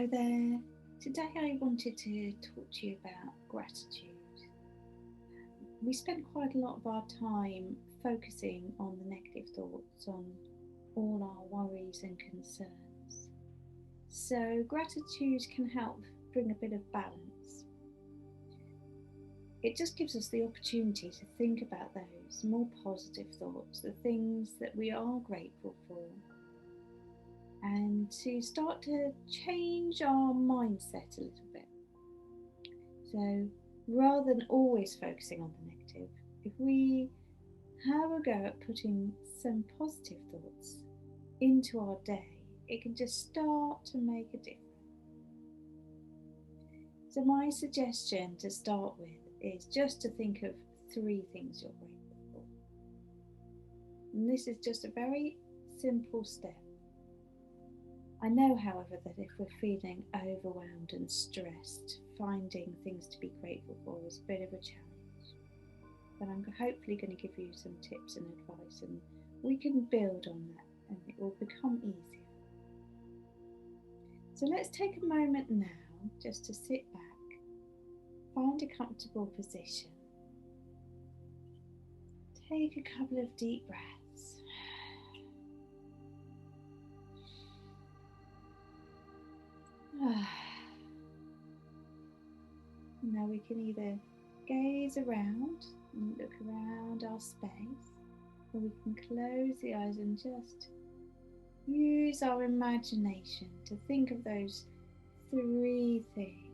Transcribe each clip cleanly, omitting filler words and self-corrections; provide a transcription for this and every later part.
Hello there. Today I wanted to talk to you about gratitude. We spend quite a lot of our time focusing on the negative thoughts, on all our worries and concerns. So, gratitude can help bring a bit of balance. It just gives us the opportunity to think about those more positive thoughts, the things that we are grateful for, and to start to change our mindset a little bit. So rather than always focusing on the negative, if we have a go at putting some positive thoughts into our day, it can just start to make a difference. So my suggestion to start with is just to think of 3 things you're grateful for. And this is just a very simple step. I know, however, that if we're feeling overwhelmed and stressed, finding things to be grateful for is a bit of a challenge. But I'm hopefully going to give you some tips and advice, and we can build on that and it will become easier. So let's take a moment now just to sit back, find a comfortable position, take a couple of deep breaths. Now we can either gaze around and look around our space, or we can close the eyes and just use our imagination to think of those 3 things.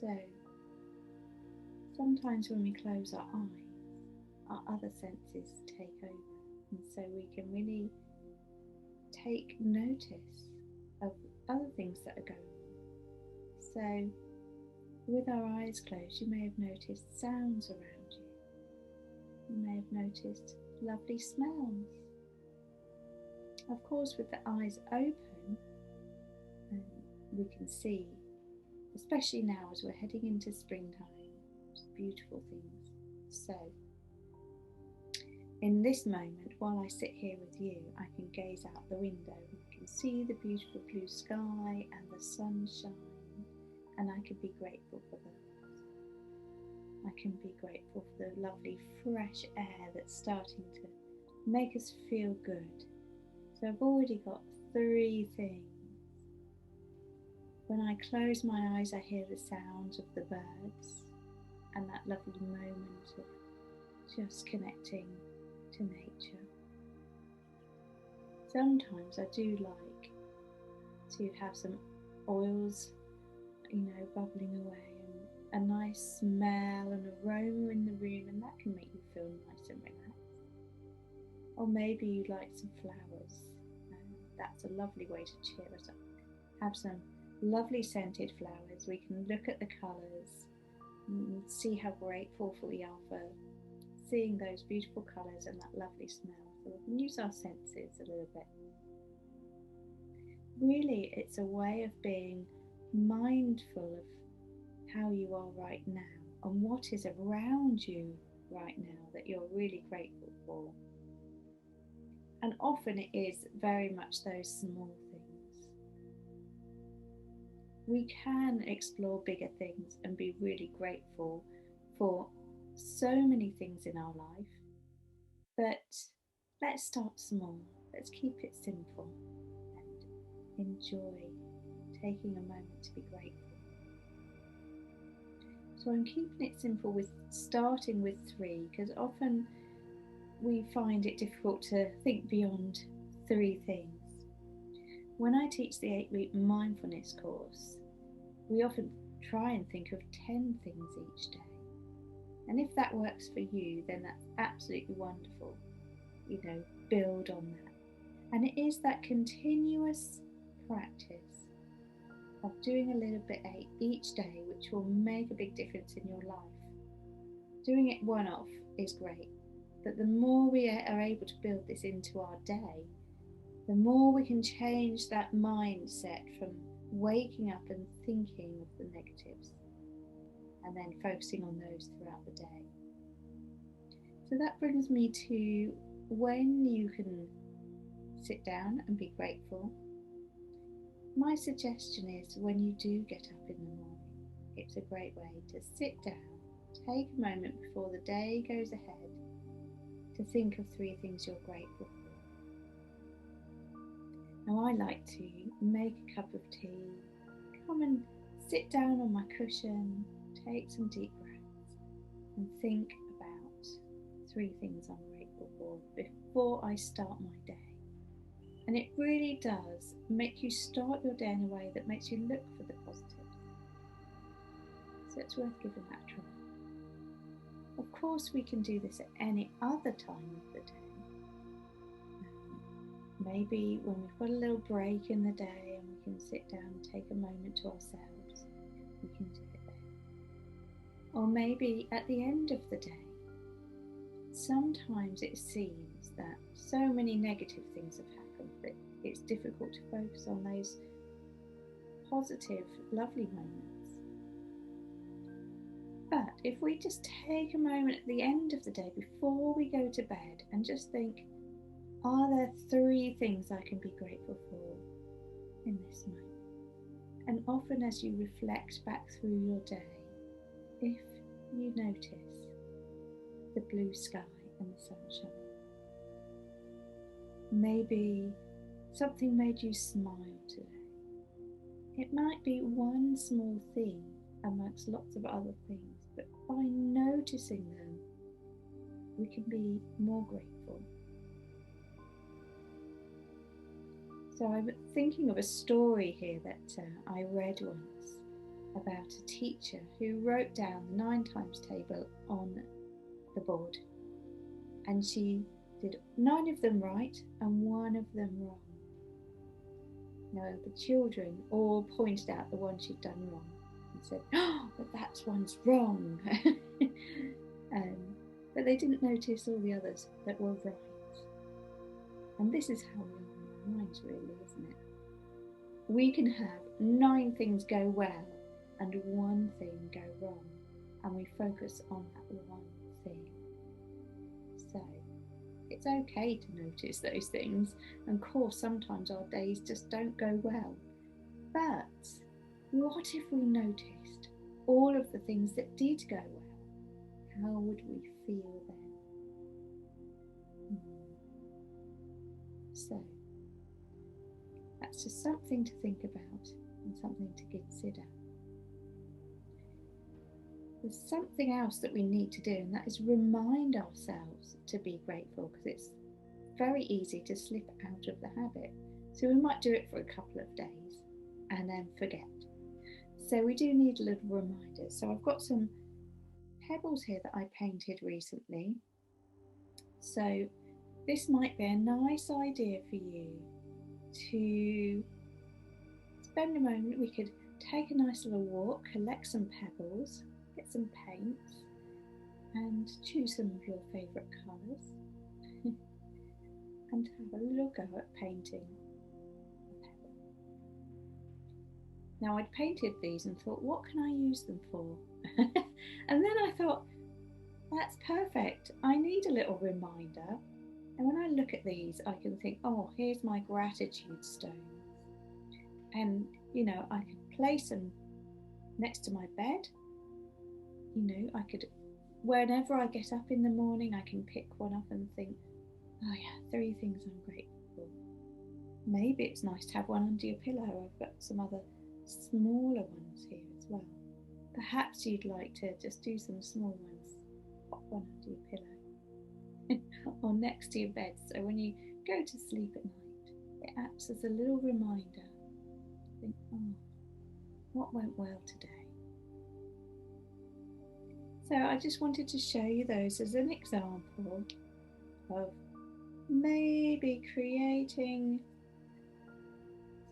So, sometimes when we close our eyes, our other senses take over, and so we can really take notice of other things that are going on. So, with our eyes closed, you may have noticed sounds around you. You may have noticed lovely smells. Of course, with the eyes open, we can see, especially now as we're heading into springtime, beautiful things. So, in this moment, while I sit here with you, I can gaze out the window. I can see the beautiful blue sky and the sunshine, and I can be grateful for those. I can be grateful for the lovely fresh air that's starting to make us feel good. So I've already got 3 things. When I close my eyes, I hear the sounds of the birds and that lovely moment of just connecting to nature. Sometimes I do like to have some oils, bubbling away, and a nice smell and aroma in the room, and that can make you feel nice and relaxed. Or maybe you like some flowers, and that's a lovely way to cheer us up. Have some lovely scented flowers. We can look at the colours and see how grateful we are for seeing those beautiful colours and that lovely smell. So we can use our senses a little bit. Really, it's a way of being mindful of how you are right now and what is around you right now that you're really grateful for. And often it is very much those small things. We can explore bigger things and be really grateful for so many things in our life, but let's start small. Let's keep it simple and enjoy taking a moment to be grateful. So I'm keeping it simple with starting with 3, because often we find it difficult to think beyond 3 things. When I teach the 8-week mindfulness course, we often try and think of 10 things each day. And if that works for you, then that's absolutely wonderful. Build on that. And it is that continuous practice of doing a little bit each day, which will make a big difference in your life. Doing it one-off is great, but the more we are able to build this into our day, the more we can change that mindset from waking up and thinking of the negatives and then focusing on those throughout the day. So that brings me to when you can sit down and be grateful. My suggestion is when you do get up in the morning, it's a great way to sit down, take a moment before the day goes ahead to think of 3 things you're grateful for. Now I like to make a cup of tea, come and sit down on my cushion, take some deep breaths and think about 3 things I'm grateful for before I start my day. And it really does make you start your day in a way that makes you look for the positives. So it's worth giving that a try. Of course, we can do this at any other time of the day. Maybe when we've got a little break in the day and we can sit down and take a moment to ourselves, we can do it then. Or maybe at the end of the day. Sometimes it seems that so many negative things have happened that it's difficult to focus on those positive, lovely moments. But if we just take a moment at the end of the day before we go to bed and just think, are there 3 things I can be grateful for in this moment? And often as you reflect back through your day, if you notice the blue sky and the sunshine, maybe something made you smile today. It might be one small thing amongst lots of other things, but by noticing them, we can be more grateful. So I'm thinking of a story here that I read once about a teacher who wrote down the 9 times table on the board, and she did 9 of them right and 1 of them wrong. Now the children all pointed out the one she'd done wrong and said, "Oh, but that one's wrong." But they didn't notice all the others that were right. And this is how we are in our minds, really, isn't it? We can have 9 things go well and 1 thing go wrong, and we focus on that 1 thing. So it's okay to notice those things. And of course, sometimes our days just don't go well. But what if we noticed all of the things that did go well? How would we feel then? So that's just something to think about and something to consider. There's something else that we need to do, and that is remind ourselves to be grateful, because it's very easy to slip out of the habit. So we might do it for a couple of days and then forget. So we do need a little reminder. So I've got some pebbles here that I painted recently. So this might be a nice idea for you to spend a moment. We could take a nice little walk, collect some pebbles, get some paint and choose some of your favourite colours and have a little go at painting a pebble. Now I'd painted these and thought, what can I use them for? And then I thought, that's perfect. I need a little reminder. And when I look at these, I can think, oh, here's my gratitude stones. And, you know, I could place them next to my bed. You know, I could, whenever I get up in the morning, I can pick one up and think, oh yeah, 3 things I'm grateful for. Maybe it's nice to have one under your pillow. I've got some other smaller ones here as well. Perhaps you'd like to just do some small ones. Pop one under your pillow or next to your bed, so when you go to sleep at night, it acts as a little reminder. Think, oh, what went well today? So I just wanted to show you those as an example of maybe creating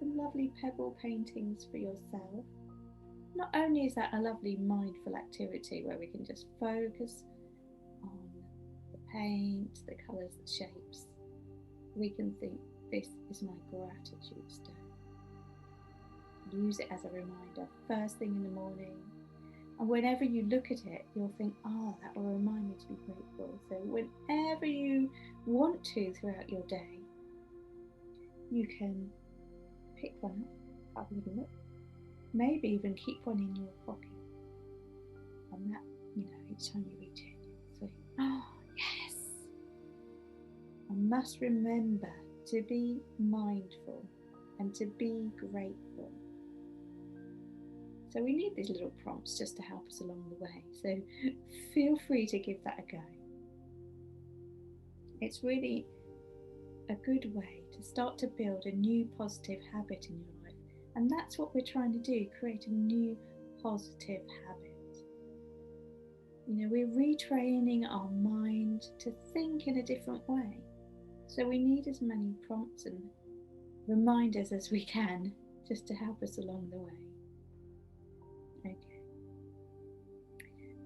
some lovely pebble paintings for yourself. Not only is that a lovely mindful activity where we can just focus on the paint, the colours, the shapes, we can think, this is my gratitude stone. Use it as a reminder first thing in the morning, And whenever you look at it, you'll think, oh, that will remind me to be grateful. So whenever you want to throughout your day, you can pick one up, have a little look, maybe even keep one in your pocket. And that, each time you reach it, you'll say, oh, yes. I must remember to be mindful and to be grateful. So we need these little prompts just to help us along the way. So feel free to give that a go. It's really a good way to start to build a new positive habit in your life. And that's what we're trying to do, create a new positive habit. We're retraining our mind to think in a different way. So we need as many prompts and reminders as we can just to help us along the way. Okay.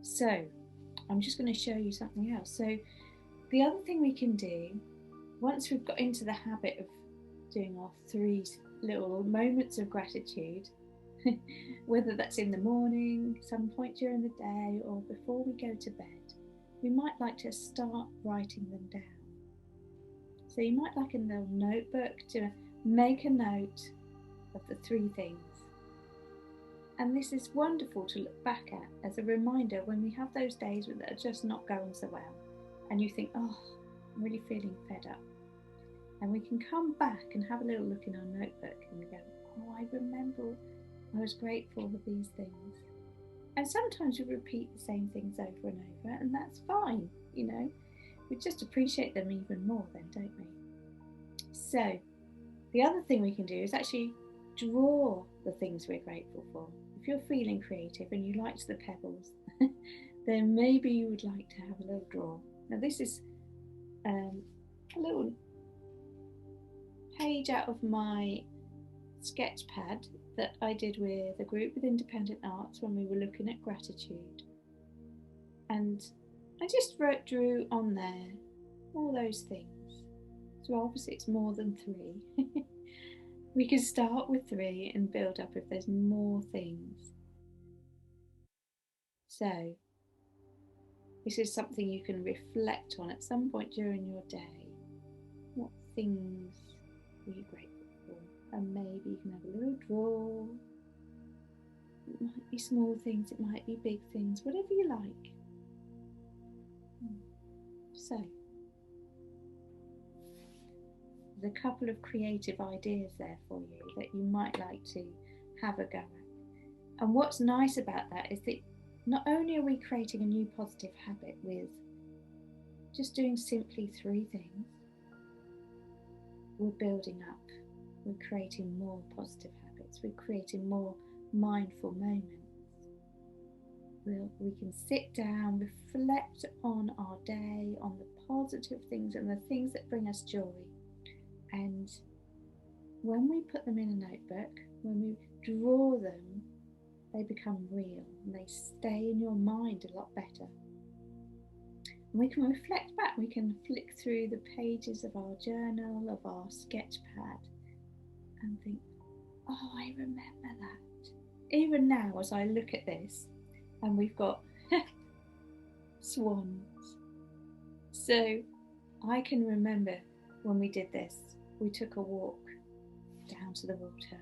So I'm just going to show you something else. So the other thing we can do, once we've got into the habit of doing our 3 little moments of gratitude, whether that's in the morning, some point during the day, or before we go to bed, we might like to start writing them down. So you might like a little notebook to make a note of the 3 things. And this is wonderful to look back at as a reminder when we have those days that are just not going so well, and you think, oh, I'm really feeling fed up. And we can come back and have a little look in our notebook and we go, oh, I remember I was grateful for these things. And sometimes we repeat the same things over and over, and that's fine, We just appreciate them even more then, don't we? So the other thing we can do is actually draw the things we're grateful for. If you're feeling creative and you liked the pebbles, then maybe you would like to have a little draw. Now this is a little page out of my sketch pad that I did with a group with Independent Arts when we were looking at gratitude. And I just drew on there all those things. So obviously it's more than 3. We can start with 3 and build up if there's more things. So this is something you can reflect on at some point during your day. What things were you grateful for? And maybe you can have a little draw. It might be small things, it might be big things, whatever you like. So there's a couple of creative ideas there for you that you might like to have a go at. And what's nice about that is that not only are we creating a new positive habit with just doing simply 3 things, we're building up, we're creating more positive habits, we're creating more mindful moments. We can sit down, reflect on our day, on the positive things and the things that bring us joy. And when we put them in a notebook, when we draw them, they become real and they stay in your mind a lot better. And we can reflect back, we can flick through the pages of our journal, of our sketch pad, and think, oh, I remember that. Even now, as I look at this, and we've got swans. So I can remember when we did this, we took a walk down to the water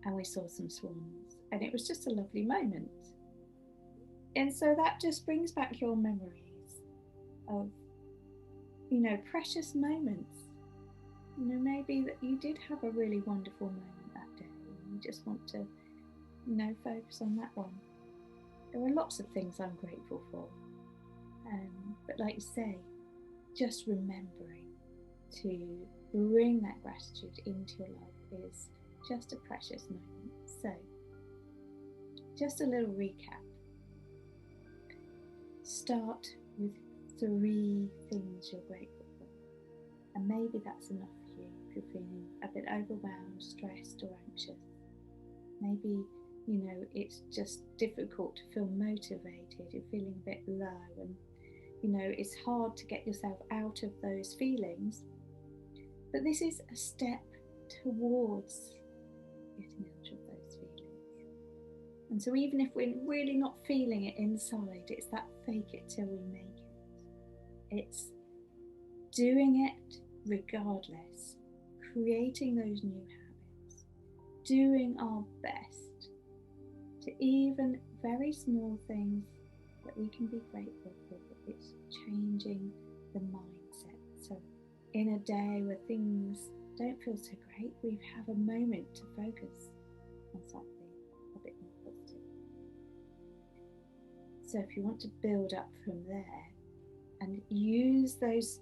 and we saw some swans, and it was just a lovely moment. And so that just brings back your memories of, precious moments. Maybe that you did have a really wonderful moment that day and you just want to, focus on that one. There are lots of things I'm grateful for. But like you say, just remembering to bring that gratitude into your life is just a precious moment. So, just a little recap. Start with 3 things you're grateful for. And maybe that's enough for you if you're feeling a bit overwhelmed, stressed or anxious. Maybe, it's just difficult to feel motivated, you're feeling a bit low and, it's hard to get yourself out of those feelings. But this is a step towards getting out of those feelings. And so even if we're really not feeling it inside, it's that fake it till we make it. It's doing it regardless, creating those new habits, doing our best to even very small things that we can be grateful for. It's changing the mindset. So in a day where things don't feel so great, we have a moment to focus on something a bit more positive. So if you want to build up from there and use those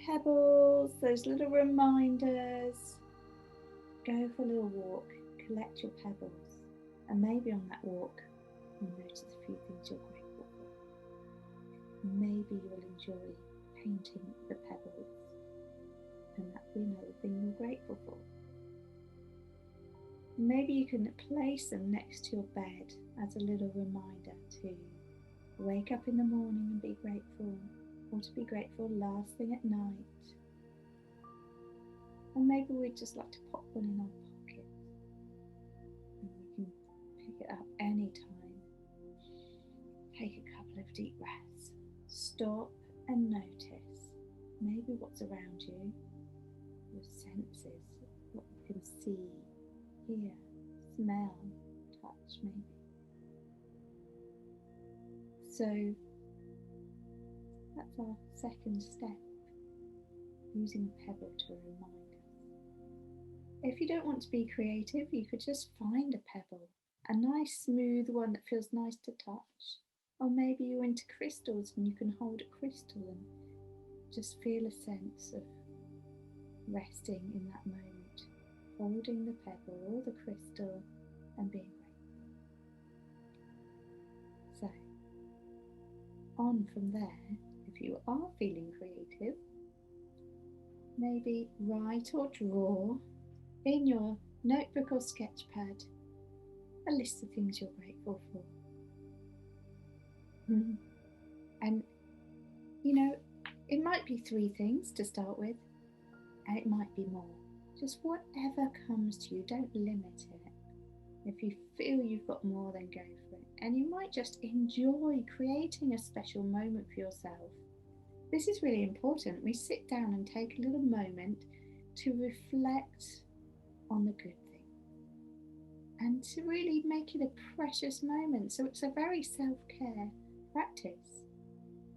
pebbles, those little reminders, go for a little walk, collect your pebbles, and maybe on that walk you'll notice a few things you're grateful for. Maybe you'll enjoy painting the pebbles, and that will be another thing you're grateful for. Maybe you can place them next to your bed as a little reminder to wake up in the morning and be grateful, or to be grateful last thing at night. Or maybe we'd just like to pop one in our pocket and we can pick it up any time. Take a couple of deep breaths. Stop and notice maybe what's around you, your senses, what you can see, hear, smell, touch maybe. So that's our second step, using a pebble to remind us. If you don't want to be creative, you could just find a pebble, a nice smooth one that feels nice to touch. Or maybe you're into crystals and you can hold a crystal and just feel a sense of resting in that moment, holding the pebble or the crystal and being grateful. So, on from there, if you are feeling creative, maybe write or draw in your notebook or sketchpad a list of things you're grateful for. And you know, it might be 3 things to start with, and it might be more. Just whatever comes to you, don't limit it. If you feel you've got more, then go for it. And you might just enjoy creating a special moment for yourself. This is really important. We sit down and take a little moment to reflect on the good thing and to really make it a precious moment. So it's a very self-care practice.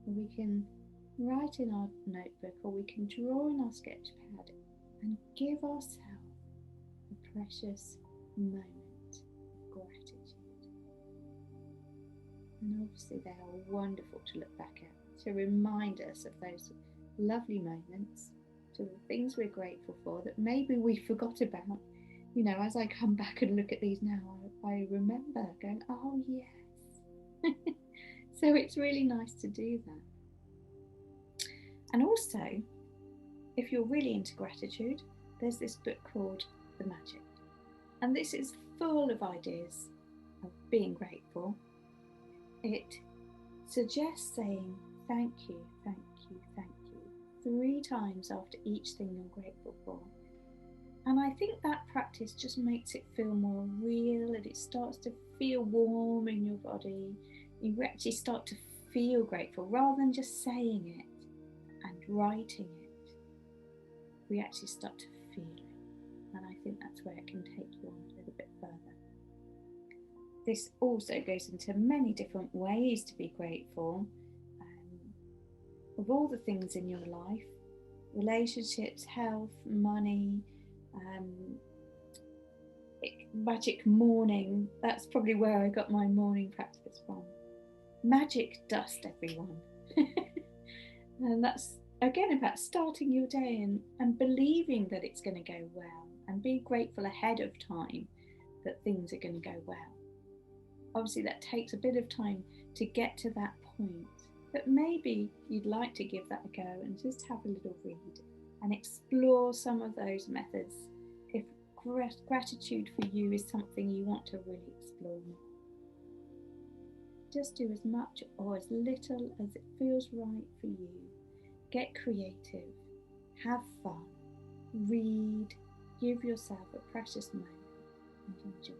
We can write in our notebook or we can draw in our sketchpad and give ourselves a precious moment of gratitude. And obviously they are wonderful to look back at, to remind us of those lovely moments, to the things we're grateful for that maybe we forgot about. You know, as I come back and look at these now, I remember going, oh yes. So it's really nice to do that. And also, if you're really into gratitude, there's this book called The Magic. And this is full of ideas of being grateful. It suggests saying thank you, thank you, thank you 3 times after each thing you're grateful for. And I think that practice just makes it feel more real, and it starts to feel warm in your body. You actually start to feel grateful rather than just saying it and writing it. We actually start to feel it, and I think that's where it can take you on a little bit further. This also goes into many different ways to be grateful. Of all the things in your life, relationships, health, money, magic morning, that's probably where I got my morning practice from. Magic dust, everyone. And that's again about starting your day and believing that it's going to go well, and be grateful ahead of time that things are going to go well. Obviously that takes a bit of time to get to that point, but maybe you'd like to give that a go and just have a little read and explore some of those methods if gratitude for you is something you want to really explore more. Just do as much or as little as it feels right for you. Get creative, have fun, read, give yourself a precious moment and enjoy.